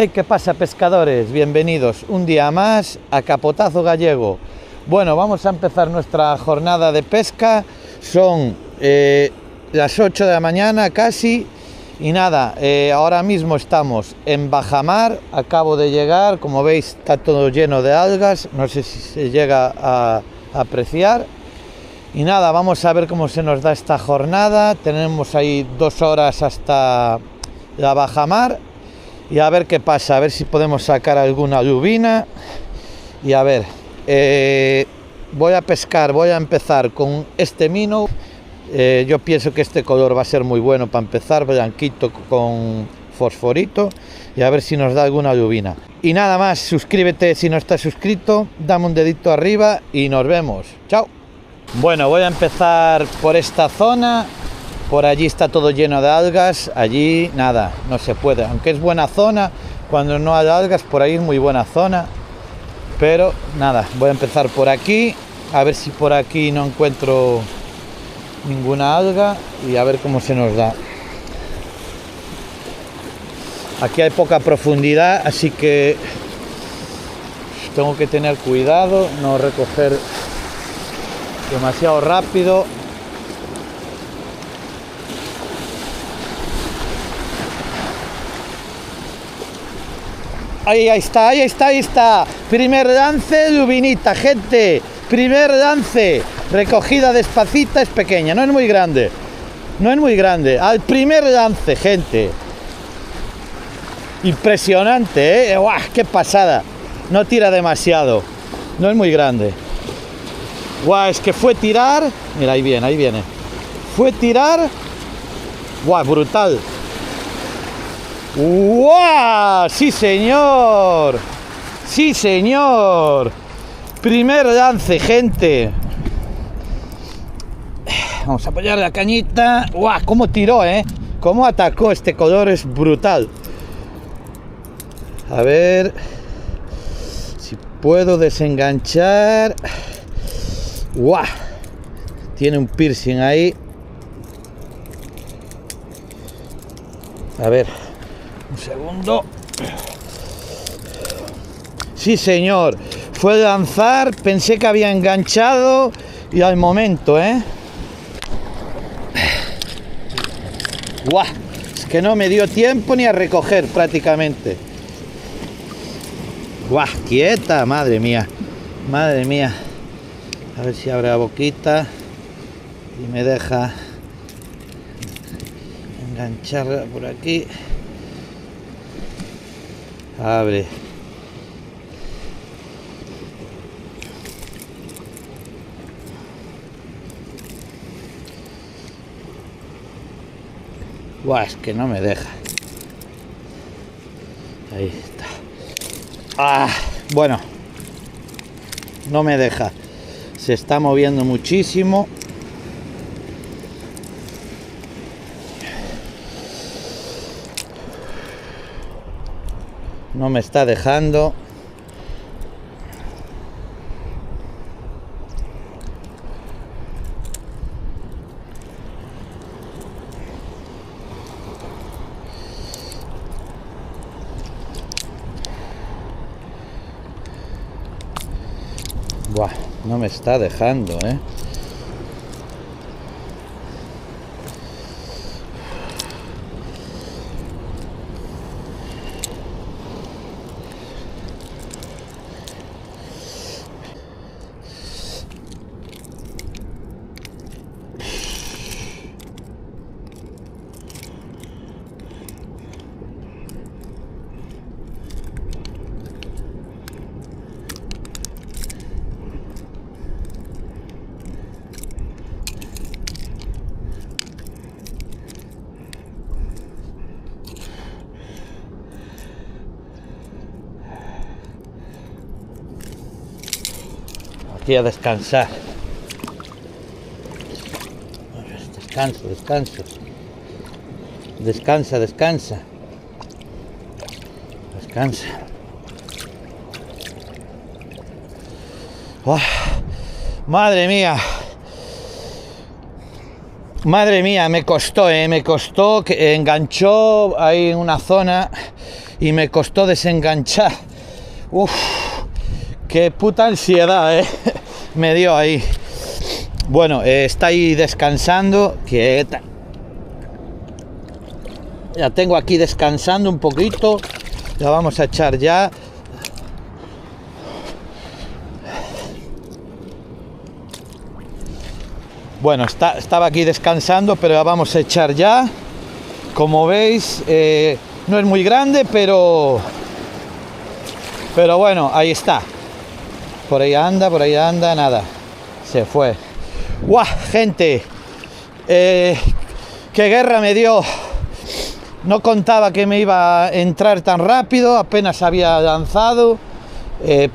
Hey, ¿qué pasa, pescadores? Bienvenidos un día más a Capotazo Gallego. Bueno, vamos a empezar nuestra jornada de pesca. Son las 8 de la mañana casi. Y nada, ahora mismo estamos en bajamar. Acabo de llegar, como veis está todo lleno de algas. No sé si se llega a apreciar. Y nada, vamos a ver cómo se nos da esta jornada. Tenemos ahí 2 horas hasta la bajamar. Y a ver qué pasa, a ver si podemos sacar alguna lubina. Y a ver, voy a pescar, voy a empezar con este minnow. Yo pienso que este color va a ser muy bueno para empezar, blanquito con fosforito. Y a ver si nos da alguna lubina. Y nada más, suscríbete si no estás suscrito, dame un dedito arriba y nos vemos. Chao. Bueno, voy a empezar por esta zona. Por allí está todo lleno de algas, allí nada, no se puede. Aunque es buena zona, cuando no hay algas, por ahí es muy buena zona. Pero nada, voy a empezar por aquí, a ver si por aquí no encuentro ninguna alga y a ver cómo se nos da. Aquí hay poca profundidad, así que tengo que tener cuidado, no recoger demasiado rápido. Ahí está. Primer lance, lubinita, gente. Primer lance. Recogida despacita, es pequeña, no es muy grande. No es muy grande. Al primer lance, gente. Impresionante, ¿eh? ¡Guau! ¡Qué pasada! No tira demasiado. No es muy grande. ¡Guau! Es que fue tirar. Mira, ahí viene. Fue tirar. ¡Guau! Brutal. ¡Wow! ¡Sí, señor! ¡Sí, señor! Primer lance, gente. Vamos a apoyar la cañita. ¡Wow! ¡Cómo tiró, cómo atacó! Este color es brutal. A ver si puedo desenganchar. ¡Wow! Tiene un piercing ahí. A ver. Un segundo. Sí, señor. Fue lanzar, pensé que había enganchado y al momento, ¡Guau! Es que no me dio tiempo ni a recoger prácticamente. ¡Guau! Quieta, madre mía. Madre mía. A ver si abre la boquita y me deja engancharla por aquí. Abre. Buah, es que no me deja. Ahí está. Bueno. No me deja. Se está moviendo muchísimo. No me está dejando. Buah, no me está dejando, Aquí a descansar. Descanso. Descansa. ¡Oh! Madre mía. Madre mía, me costó, que enganchó ahí en una zona y me costó desenganchar. Uf, qué puta ansiedad, me dio ahí. Bueno, está ahí descansando, quieta. Ya tengo aquí descansando un poquito. La vamos a echar ya. Bueno, estaba aquí descansando, pero la vamos a echar ya. Como veis, no es muy grande, pero bueno, ahí está. Por ahí anda, nada. Se fue. ¡Guau, gente! ¡Qué guerra me dio! No contaba que me iba a entrar tan rápido, apenas había lanzado.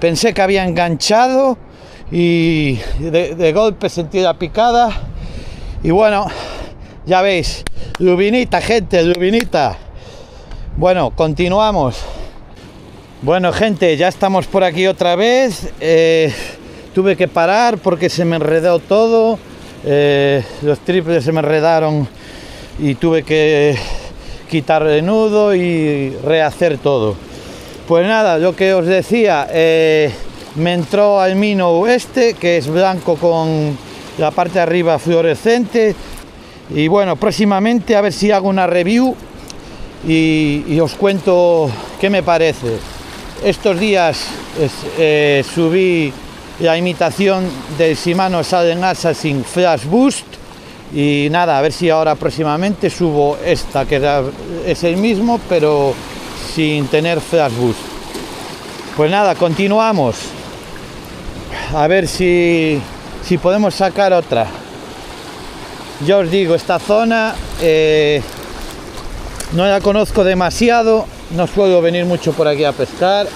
Pensé que había enganchado y de golpe sentí la picada. Y bueno, ya veis, lubinita, gente, lubinita. Bueno, continuamos. Bueno, gente, ya estamos por aquí otra vez. Tuve que parar porque se me enredó todo. Los triples se me enredaron y tuve que quitar el nudo y rehacer todo. Pues nada, lo que os decía, me entró al Minnow este, que es blanco con la parte de arriba fluorescente. Y bueno, próximamente a ver si hago una review y os cuento qué me parece. Estos días subí la imitación del Shimano Sudden Assassin Flash Boost y nada, a ver si ahora próximamente subo esta, que es el mismo pero sin tener Flash Boost. Pues nada, continuamos a ver si podemos sacar otra. Ya os digo, esta zona no la conozco demasiado, no suelo venir mucho por aquí a pescar,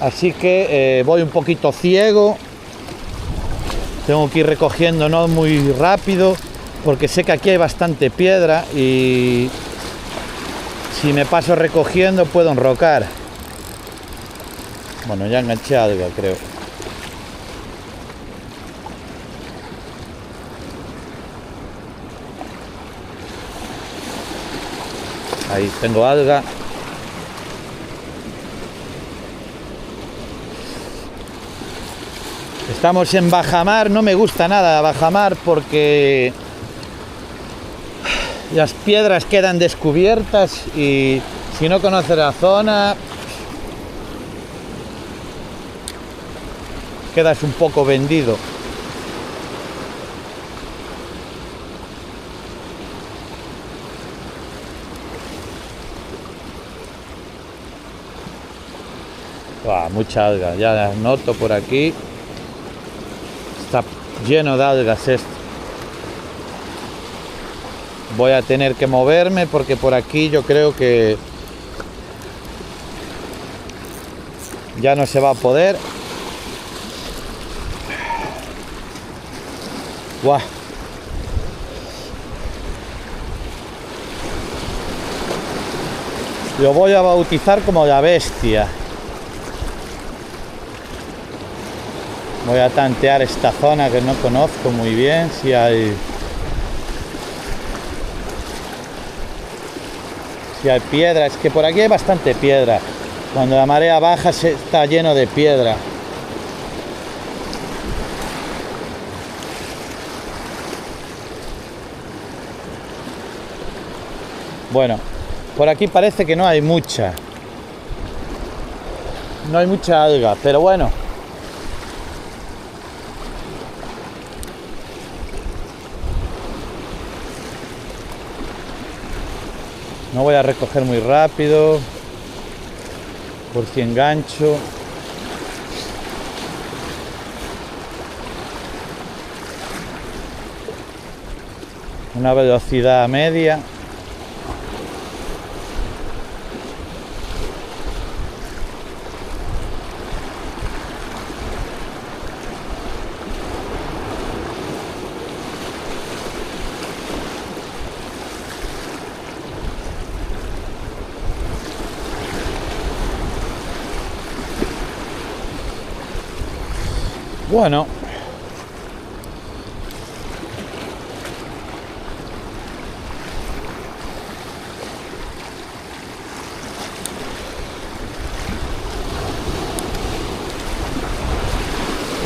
así que voy un poquito ciego. Tengo que ir recogiendo no muy rápido porque sé que aquí hay bastante piedra y si me paso recogiendo puedo enrocar. Bueno, ya enganché algo, creo. Ahí tengo alga. Estamos en bajamar, no me gusta nada bajamar porque las piedras quedan descubiertas y si no conoces la zona quedas un poco vendido. Mucha alga, ya las noto por aquí. Está lleno de algas esto. Voy a tener que moverme porque por aquí yo creo que ya no se va a poder. ¡Guau! Lo voy a bautizar como la bestia. Voy a tantear esta zona que no conozco muy bien, si hay piedra. Es que por aquí hay bastante piedra. Cuando la marea baja está lleno de piedra. Bueno, por aquí parece que no hay mucha. No hay mucha alga, pero bueno. No voy a recoger muy rápido, por si engancho. Una velocidad media. Bueno,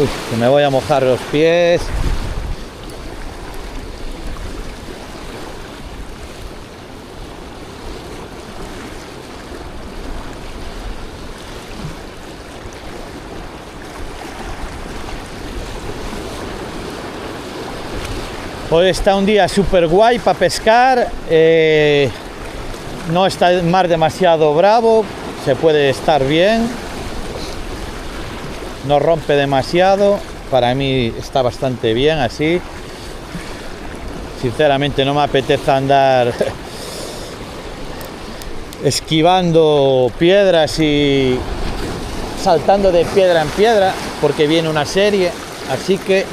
Uy, que me voy a mojar los pies. Hoy está un día súper guay para pescar, no está el mar demasiado bravo, se puede estar bien, no rompe demasiado, para mí está bastante bien así. Sinceramente no me apetece andar esquivando piedras y saltando de piedra en piedra porque viene una serie, así que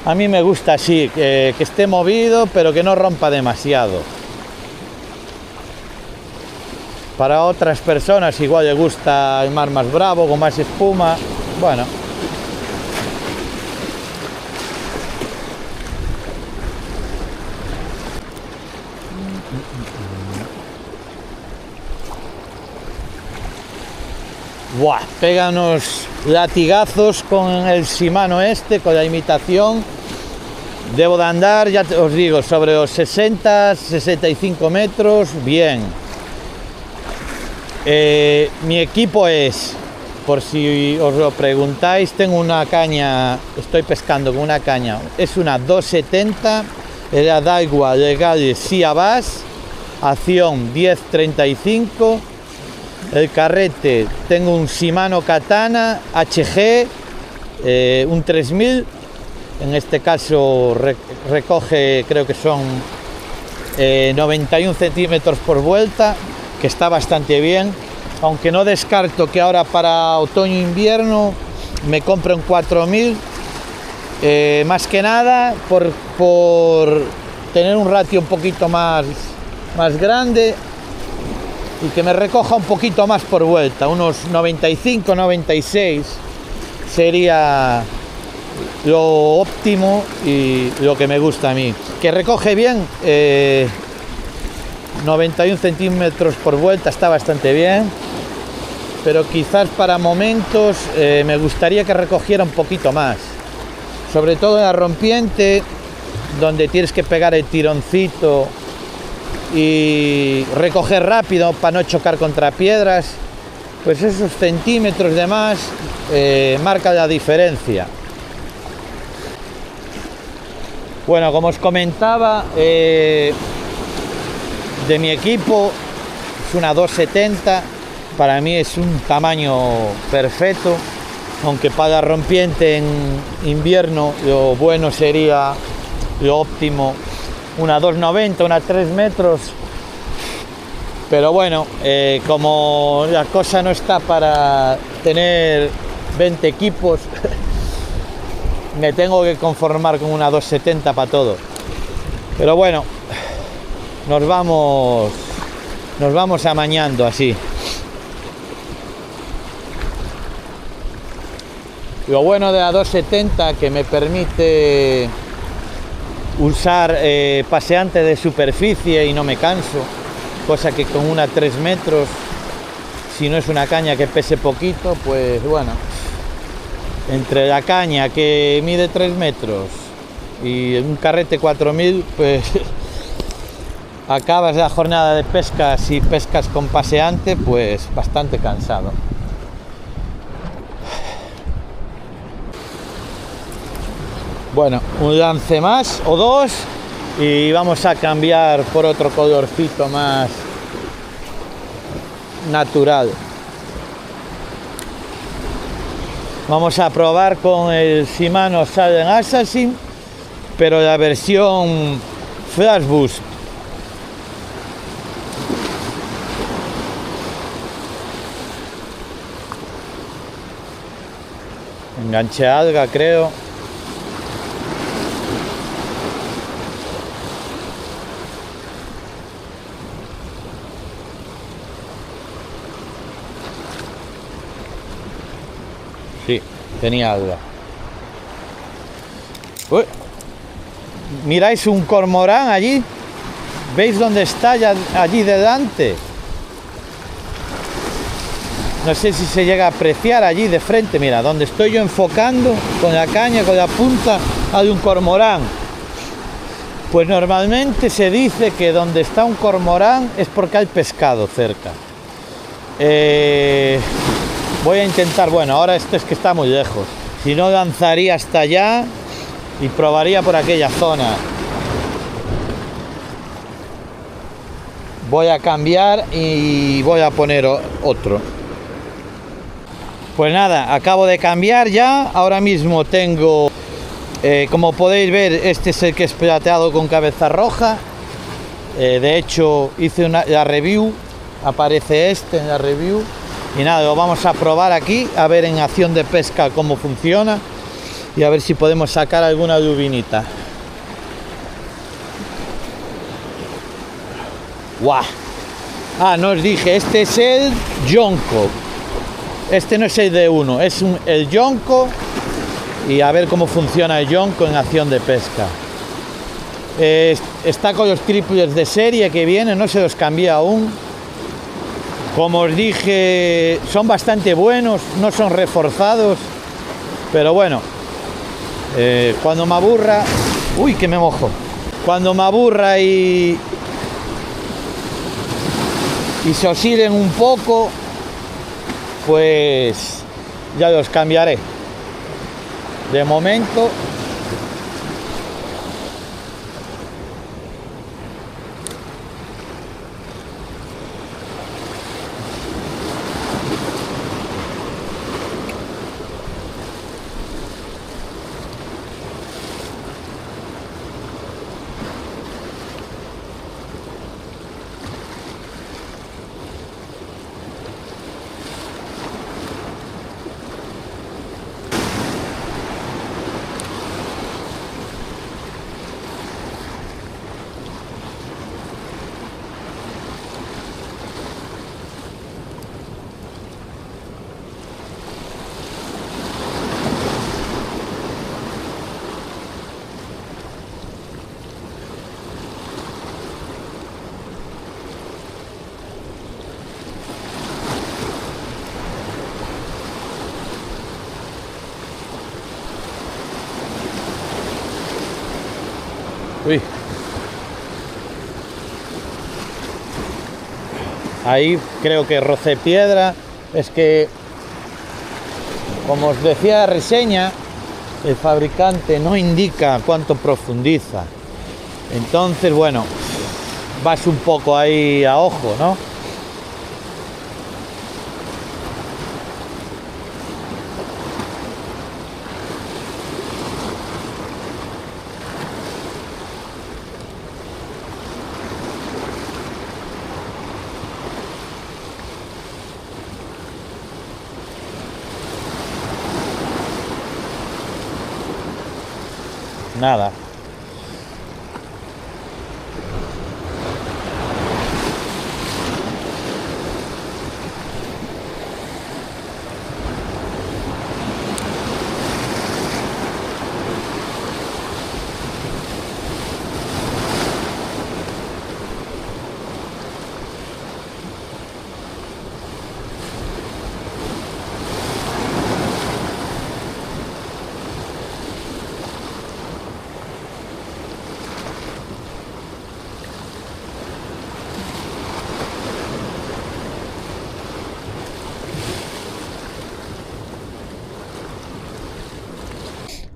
a mí me gusta así, que esté movido, pero que no rompa demasiado. Para otras personas igual les gusta el mar más bravo, con más espuma. Bueno. Buah, pega unos latigazos con el Shimano este, con la imitación. Debo de andar, ya os digo, sobre los 60-65 metros, bien. Mi equipo es, por si os lo preguntáis, tengo una caña, estoy pescando con una caña, es una 270, la Daiwa Legal Sea Bass, acción 10-35. El carrete, tengo un Shimano Katana HG, un 3000, en este caso recoge, creo que son 91 centímetros por vuelta, que está bastante bien, aunque no descarto que ahora para otoño-invierno me compre un 4000, más que nada por tener un ratio un poquito más grande, y que me recoja un poquito más por vuelta, unos 95-96 sería lo óptimo y lo que me gusta a mí. Que recoge bien, 91 centímetros por vuelta está bastante bien, pero quizás para momentos me gustaría que recogiera un poquito más, sobre todo en la rompiente, donde tienes que pegar el tironcito y recoger rápido para no chocar contra piedras, pues esos centímetros de más marca la diferencia. Bueno, como os comentaba, de mi equipo es una 270, para mí es un tamaño perfecto, aunque para la rompiente en invierno lo bueno sería, lo óptimo, una 290, una 3 metros, pero bueno, como la cosa no está para tener 20 equipos, me tengo que conformar con una 270 para todo. Pero bueno, nos vamos amañando así. Lo bueno de la 270 que me permite usar paseante de superficie y no me canso, cosa que con una 3 metros, si no es una caña que pese poquito, pues bueno, entre la caña que mide 3 metros y un carrete 4000, pues acabas la jornada de pesca, si pescas con paseante, pues bastante cansado. Bueno, un lance más o dos y vamos a cambiar por otro colorcito más natural. Vamos a probar con el Shimano Sudden Assassin, pero la versión Flash Boost. Enganche alga, creo. Sí, tenía algo. Uy. Miráis un cormorán allí. ¿Veis dónde está ya allí delante? No sé si se llega a apreciar allí de frente, mira, donde estoy yo enfocando con la caña, con la punta, hay un cormorán. Pues normalmente se dice que donde está un cormorán es porque hay pescado cerca. Voy a intentar, bueno, ahora esto es que está muy lejos. Si no, lanzaría hasta allá y probaría por aquella zona. Voy a cambiar y voy a poner otro. Pues nada, acabo de cambiar ya. Ahora mismo tengo, como podéis ver, este es el que es plateado con cabeza roja. De hecho, hice la review, aparece este en la review. Y nada, lo vamos a probar aquí, a ver en acción de pesca cómo funciona y a ver si podemos sacar alguna lubinita. ¡Guau! Ah, no os dije, este es el yonko. Este no es el de uno, es el yonko. Y a ver cómo funciona el yonko en acción de pesca. Está con los triples de serie que vienen, no se los cambié aún. Como os dije, son bastante buenos, no son reforzados, pero bueno, cuando me aburra, uy, que me mojo, cuando me aburra y se oscilen un poco, pues ya los cambiaré. De momento, uy, ahí creo que rocé piedra. Es que, como os decía la reseña, el fabricante no indica cuánto profundiza. Entonces, bueno, vas un poco ahí a ojo, ¿no? Nada.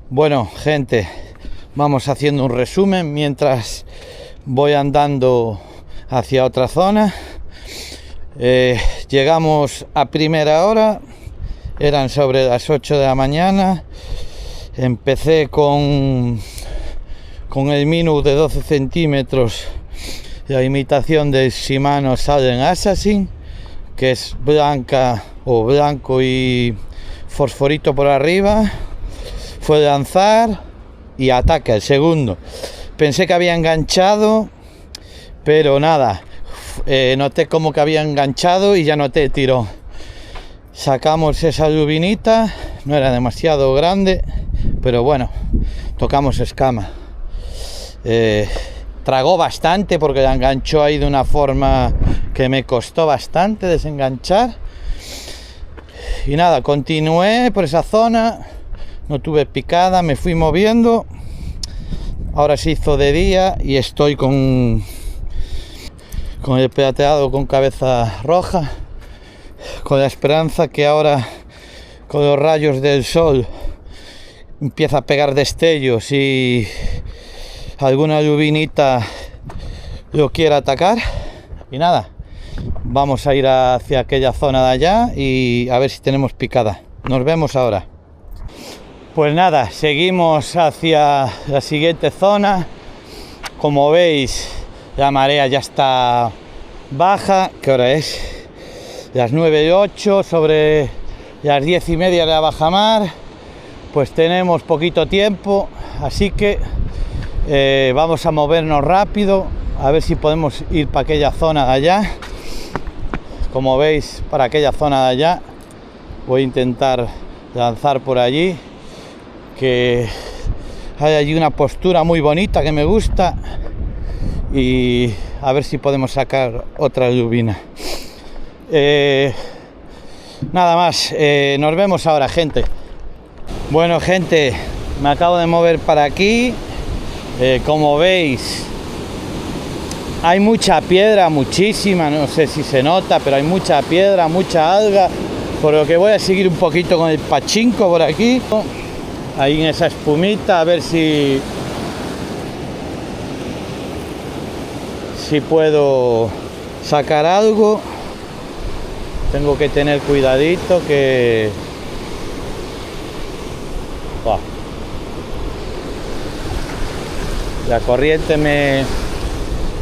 Bueno, gente, vamos haciendo un resumen mientras voy andando hacia otra zona. Llegamos a primera hora, eran sobre las 8 de la mañana. Empecé con el Minnow de 12 centímetros, la imitación del Shimano Salem Assassin, que es blanca o blanco y fosforito por arriba. Fue lanzar y ataca el segundo. Pensé que había enganchado, pero nada, noté como que había enganchado y ya noté tirón. Sacamos esa lubinita, no era demasiado grande, pero bueno, tocamos escama. Tragó bastante porque la enganchó ahí de una forma que me costó bastante desenganchar. Y nada, continué por esa zona, no tuve picada, me fui moviendo. Ahora se hizo de día y estoy con el plateado con cabeza roja, con la esperanza que ahora con los rayos del sol empieza a pegar destellos y alguna lluvinita lo quiera atacar. Y nada, vamos a ir hacia aquella zona de allá y a ver si tenemos picada. Nos vemos ahora. Pues nada, seguimos hacia la siguiente zona. Como veis, la marea ya está baja. ¿Qué hora es? Las 9:08, sobre las 10:30 de la bajamar. Pues tenemos poquito tiempo, así que vamos a movernos rápido, a ver si podemos ir para aquella zona de allá. Como veis, para aquella zona de allá voy a intentar lanzar por allí, que hay allí una postura muy bonita que me gusta, y a ver si podemos sacar otra lubina. Nada más, nos vemos ahora, gente. Bueno, gente, me acabo de mover para aquí. Como veis, hay mucha piedra, muchísima, no sé si se nota, pero hay mucha piedra, mucha alga, por lo que voy a seguir un poquito con el pachinko por aquí, ahí en esa espumita, a ver si puedo sacar algo. Tengo que tener cuidadito que... Wow. La corriente me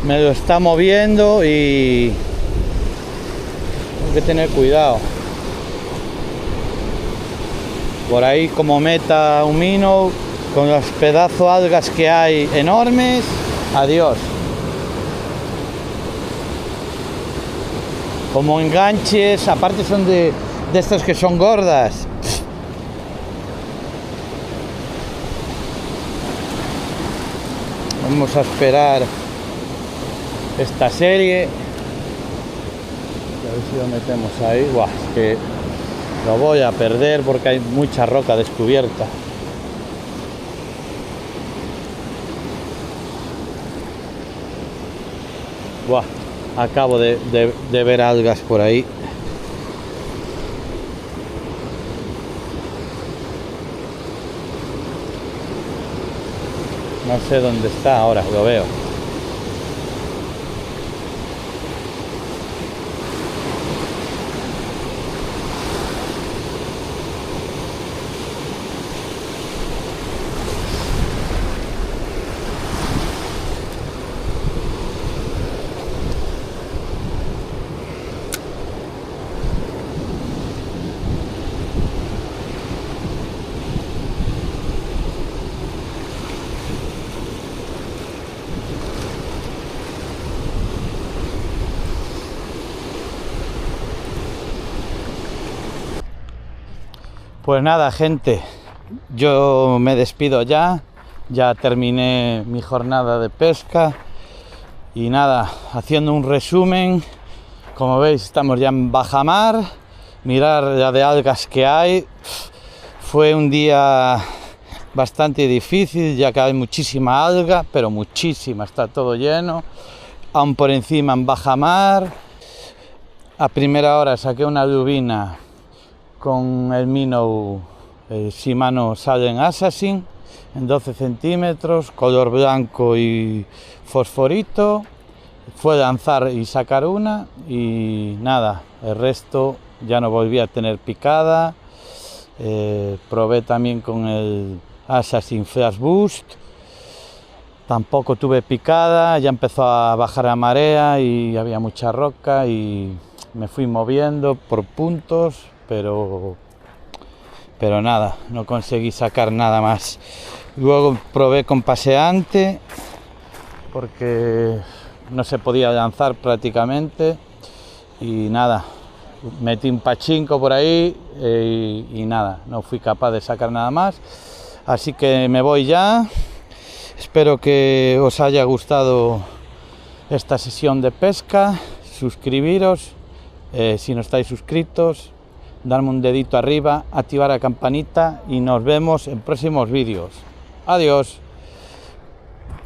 lo está moviendo y tengo que tener cuidado. Por ahí, como meta un minnow con los pedazos de algas que hay enormes, adiós. Como enganches, aparte son de estas que son gordas. Vamos a esperar esta serie. A ver si lo metemos ahí. Buah, es que lo voy a perder porque hay mucha roca descubierta. Buah, acabo de ver algas por ahí. No sé dónde está ahora, lo veo. Pues nada, gente, yo me despido ya terminé mi jornada de pesca y nada, haciendo un resumen, como veis estamos ya en bajamar, mirar la de algas que hay. Fue un día bastante difícil ya que hay muchísima alga, pero muchísima, está todo lleno, aún por encima en bajamar. A primera hora saqué una lubina con el minnow Shimano Salem Assassin en 12 centímetros, color blanco y fosforito. Fue lanzar y sacar una y nada, el resto ya no volví a tener picada. Probé también con el Assassin Flash Boost, tampoco tuve picada. Ya empezó a bajar la marea y había mucha roca y me fui moviendo por puntos, pero nada, no conseguí sacar nada más. Luego probé con paseante porque no se podía lanzar prácticamente y nada, metí un pachinko por ahí y nada, no fui capaz de sacar nada más. Así que me voy ya. Espero que os haya gustado esta sesión de pesca. Suscribiros si no estáis suscritos. darme un dedito arriba, activar la campanita y nos vemos en próximos vídeos. Adiós.